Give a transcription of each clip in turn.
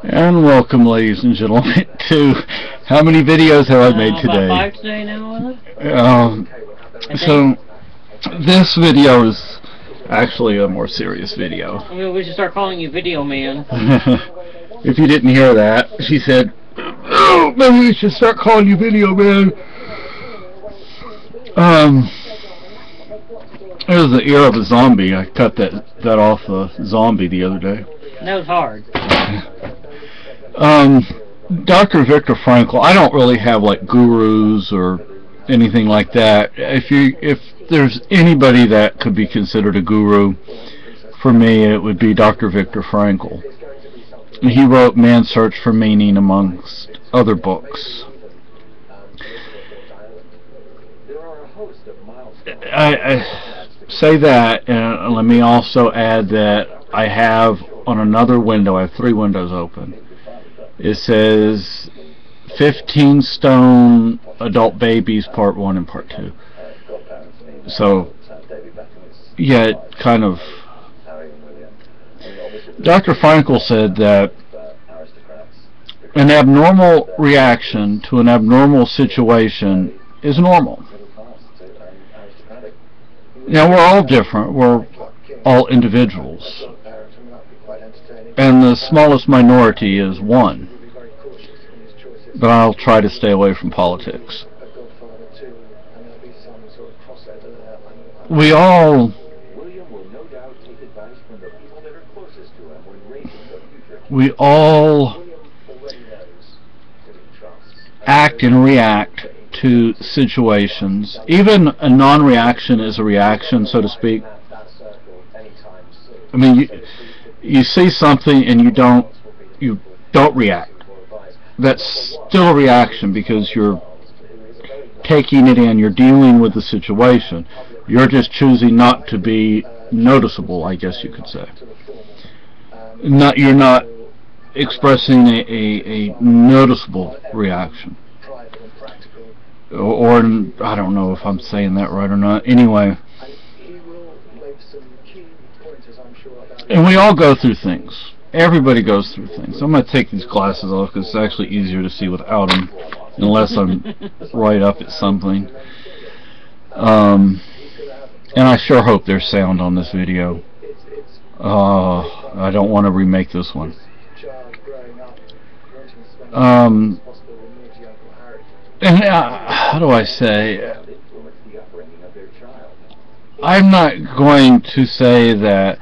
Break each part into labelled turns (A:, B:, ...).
A: And welcome, ladies and gentlemen, to how many videos have I made today?
B: About 5 today now,
A: so this video is actually a more serious video.
B: We should start calling you Video Man.
A: If you didn't hear that, she said, "Oh, maybe we should start calling you Video Man." It was the ear of a zombie. I cut that off a zombie the other day.
B: That was hard.
A: Dr. Viktor Frakl, I don't really have like gurus or anything like that. If there's anybody that could be considered a guru, for me it would be Dr. Viktor Frakl. He wrote Man's Search for Meaning amongst other books. I say that, and let me also add that I have on another window, I have 3 windows open. It says 15 Stone Adult Babies Part 1 and Part 2. So, yeah, it kind of... Dr. Frakl said that an abnormal reaction to an abnormal situation is normal. Now, we're all different. We're all individuals. And the smallest minority is 1. But I'll try to stay away from politics. We all act and react to situations. Even a non-reaction is a reaction, so to speak. I mean, you see something and you don't react. That's still a reaction because you're taking it in, you're dealing with the situation. You're just choosing not to be noticeable, I guess you could say. You're not expressing a noticeable reaction. Or I don't know if I'm saying that right or not. Anyway. And we all go through things. Everybody goes through things. I'm going to take these glasses off because it's actually easier to see without them, unless I'm right up at something. And I sure hope there's sound on this video. I don't want to remake this one. And how do I say? I'm not going to say that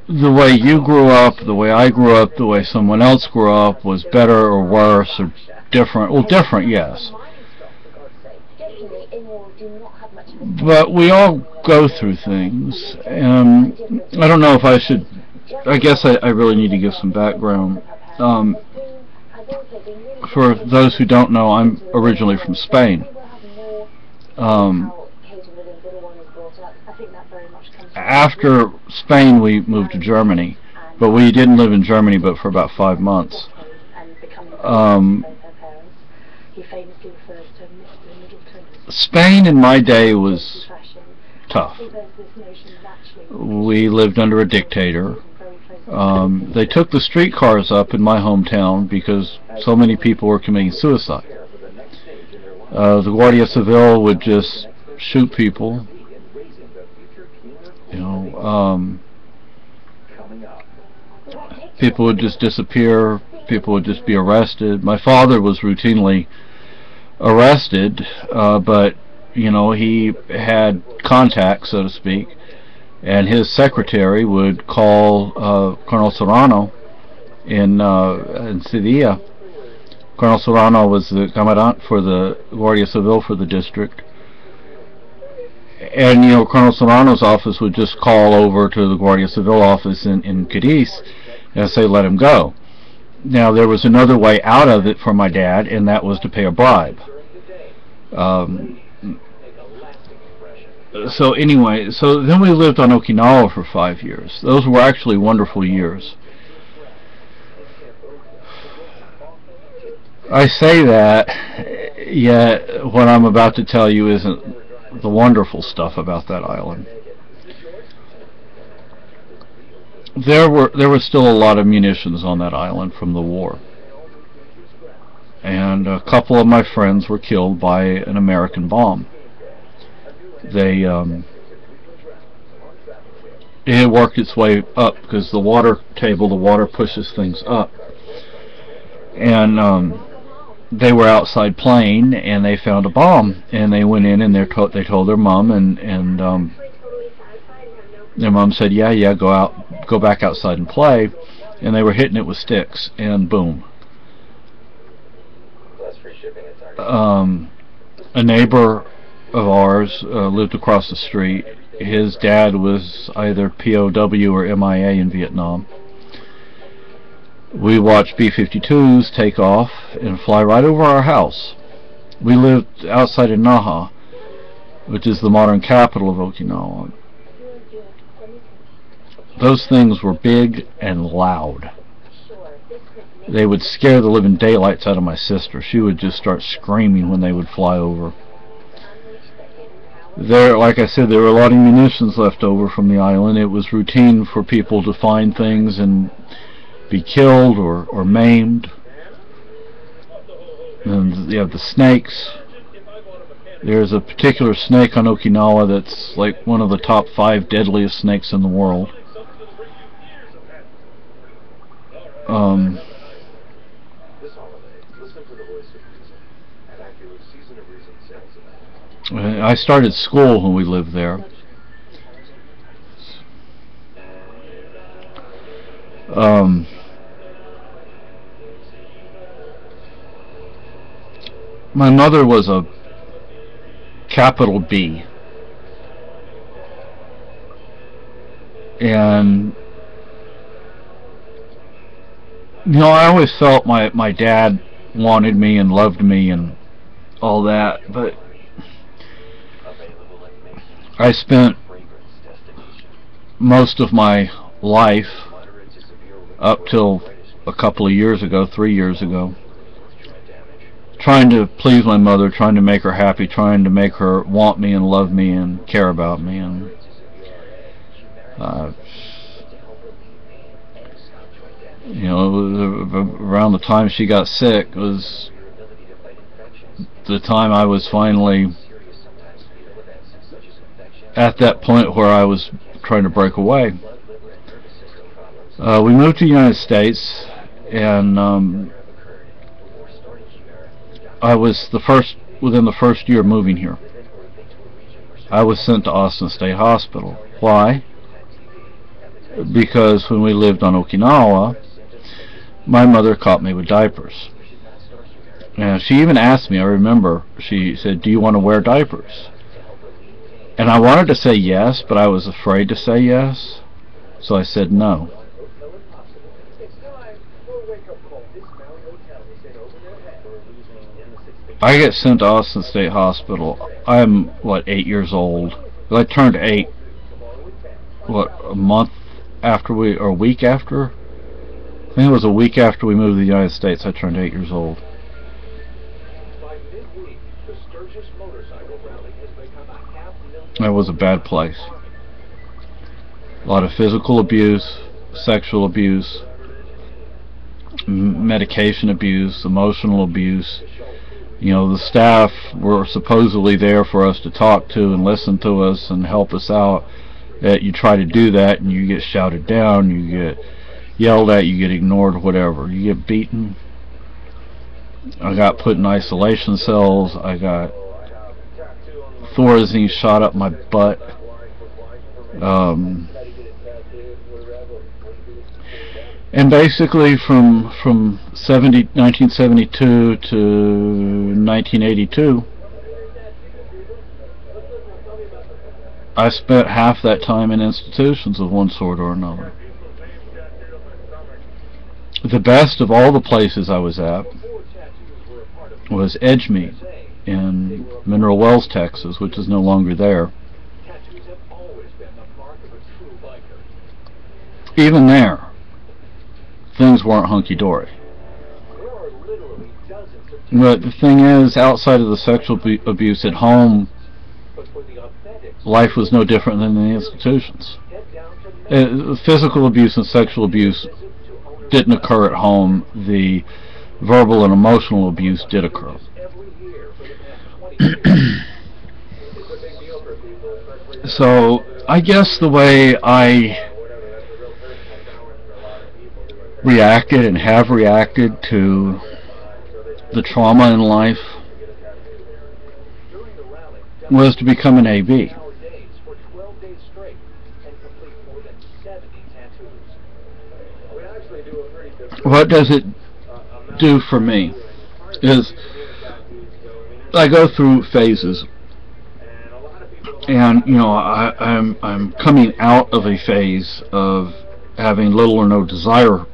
A: the way you grew up, the way I grew up, the way someone else grew up was better or worse or different. Well, different, yes. But we all go through things. I don't know if I should... I guess I really need to give some background. For those who don't know, I'm originally from Spain. After Spain, we moved to Germany, but we didn't live in Germany but for about 5 months. Spain in my day was tough. We lived under a dictator. They took the streetcars up in my hometown because so many people were committing suicide. The Guardia Civil would just shoot people. You know, people would just disappear. People would just be arrested. My father was routinely arrested, but you know, he had contacts, so to speak, and his secretary would call Colonel Serrano in Sevilla. Colonel Serrano was the commandant for the Guardia Civil for the district. And, you know, Colonel Serrano's office would just call over to the Guardia Civil office in Cadiz and say, let him go. Now, there was another way out of it for my dad, and that was to pay a bribe. So anyway, so then we lived on Okinawa for 5 years. Those were actually wonderful years. I say that, yet what I'm about to tell you isn't the wonderful stuff about that island. there were still a lot of munitions on that island from the war, and a couple of my friends were killed by an American bomb. They it had worked its way up because the water pushes things up, and they were outside playing and they found a bomb, and they went in and they told their mom, and their mom said, yeah, go back outside and play, and they were hitting it with sticks, and boom. A neighbor of ours lived across the street. His dad was either POW or MIA in Vietnam. We watched B-52s take off and fly right over our house. We lived outside of Naha, which is the modern capital of Okinawa. Those things were big and loud. They would scare the living daylights out of my sister. She would just start screaming when they would fly over. Like I said, there were a lot of munitions left over from the island. It was routine for people to find things and be killed or maimed. And you have the snakes. There's a particular snake on Okinawa that's like one of the top 5 deadliest snakes in the world. I started school when we lived there. My mother was a capital B, and I always felt my dad wanted me and loved me and all that, but I spent most of my life up till a couple of years ago, 3 years ago, trying to please my mother, trying to make her happy, trying to make her want me and love me and care about me. And around the time she got sick was the time I was finally at that point where I was trying to break away. We moved to the United States, and I was within the first year of moving here, I was sent to Austin State Hospital. Why? Because when we lived on Okinawa, my mother caught me with diapers. And she even asked me, I remember, she said, "Do you want to wear diapers?" And I wanted to say yes, but I was afraid to say yes, so I said no. I get sent to Austin State Hospital. I'm, 8 years old. I turned 8, a month after or a week after? I think it was a week after we moved to the United States, I turned 8 years old. That was a bad place. A lot of physical abuse, sexual abuse, medication abuse, emotional abuse. The staff were supposedly there for us to talk to and listen to us and help us out. That you try to do that and you get shouted down, you get yelled at, you get ignored, whatever. You get beaten. I got put in isolation cells. I got Thorazine shot up my butt. And basically from 1972 to 1982, I spent half that time in institutions of one sort or another. The best of all the places I was at was Edgemead in Mineral Wells, Texas, which is no longer there. Even there, things weren't hunky-dory. But the thing is, outside of the sexual abuse at home, life was no different than the institutions. physical abuse and sexual abuse didn't occur at home. The verbal and emotional abuse did occur. So I guess the way I reacted and have reacted to the trauma in life was to become an AB. What does it do for me is I go through phases, and I'm coming out of a phase of having little or no desire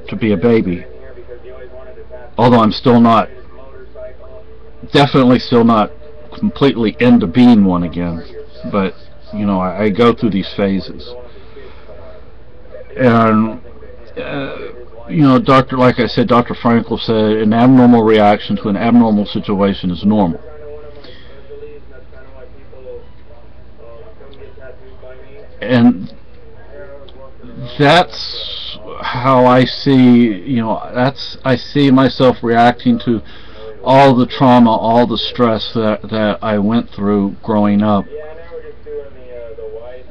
A: to be a baby, although I'm still not, definitely still not completely into being one again. But I go through these phases, and like I said, Dr. Frakl said an abnormal reaction to an abnormal situation is normal. And that's how I see, I see myself reacting to all the trauma, all the stress that I went through growing up.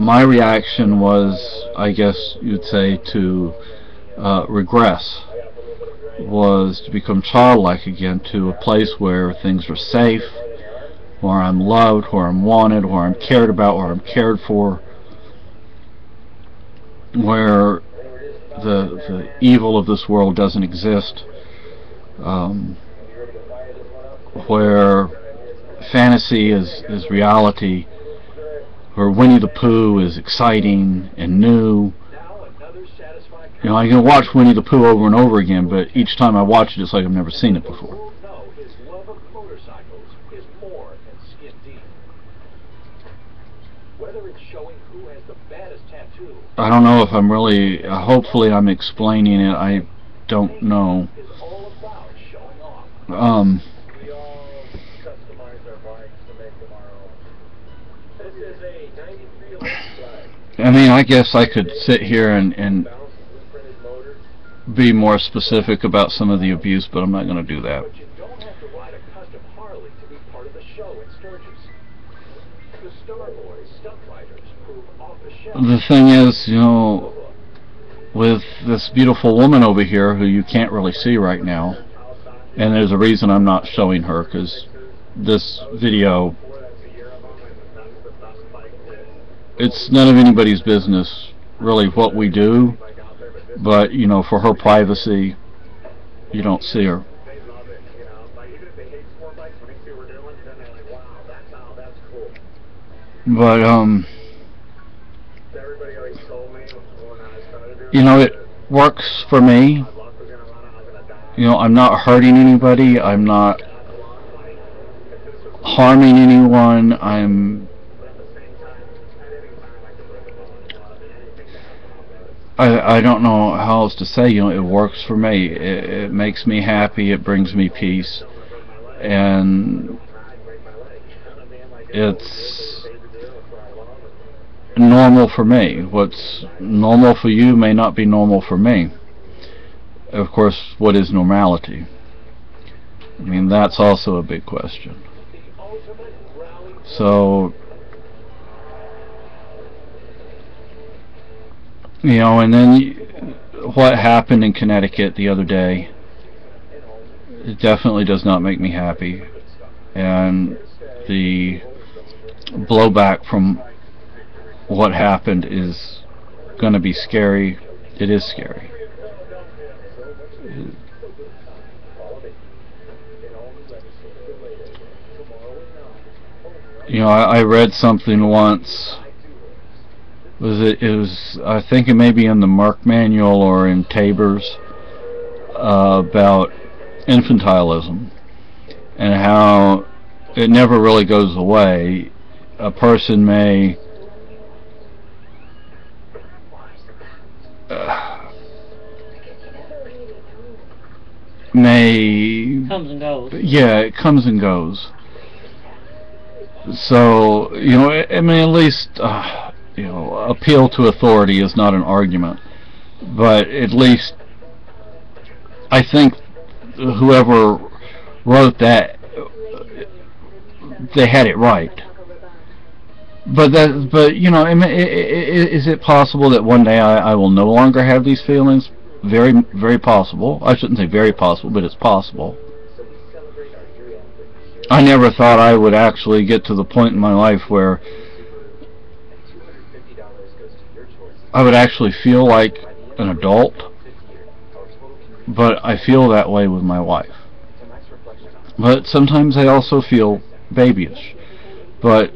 A: My reaction was, I guess you'd say, to regress, was to become childlike again, to a place where things are safe, where I'm loved, where I'm wanted, where I'm cared about, where I'm cared for, where the evil of this world doesn't exist, where fantasy is reality, where Winnie the Pooh is exciting and new. I can watch Winnie the Pooh over and over again, but each time I watch it, it's like I've never seen it before. I don't know if I'm really, hopefully I'm explaining it, I don't know. I mean, I guess I could sit here and be more specific about some of the abuse, but I'm not going to do that. The thing is, with this beautiful woman over here who you can't really see right now, and there's a reason I'm not showing her, because this video, it's none of anybody's business really what we do, but for her privacy, you don't see her. But it works for me. I'm not hurting anybody, I'm not harming anyone, I don't know how else to say, it works for me. It makes me happy, it brings me peace, and it's normal for me. What's normal for you may not be normal for me. Of course, what is normality? I mean, that's also a big question. So, and then what happened in Connecticut the other day, it definitely does not make me happy, and the blowback from what happened is going to be scary. It is scary. I read something once. It was I think it may be in the Merck manual or in Tabor's, about infantilism and how it never really goes away. A person may
B: comes and goes.
A: Yeah, it comes and goes. So I mean, at least appeal to authority is not an argument, but at least I think whoever wrote that, they had it right. But is it possible that one day I will no longer have these feelings? Very, very possible. I shouldn't say very possible, but it's possible. I never thought I would actually get to the point in my life where I would actually feel like an adult, but I feel that way with my wife. But sometimes I also feel babyish, but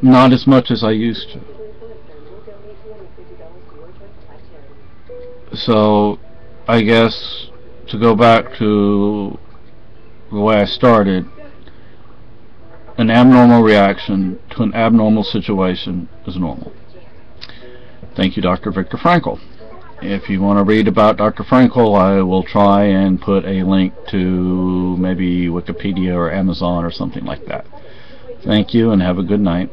A: not as much as I used to. So I guess, to go back to the way I started, an abnormal reaction to an abnormal situation is normal. Thank you, Dr. Viktor Frakl. If you want to read about Dr. Frakl, I will try and put a link to maybe Wikipedia or Amazon or something like that. Thank you, and have a good night.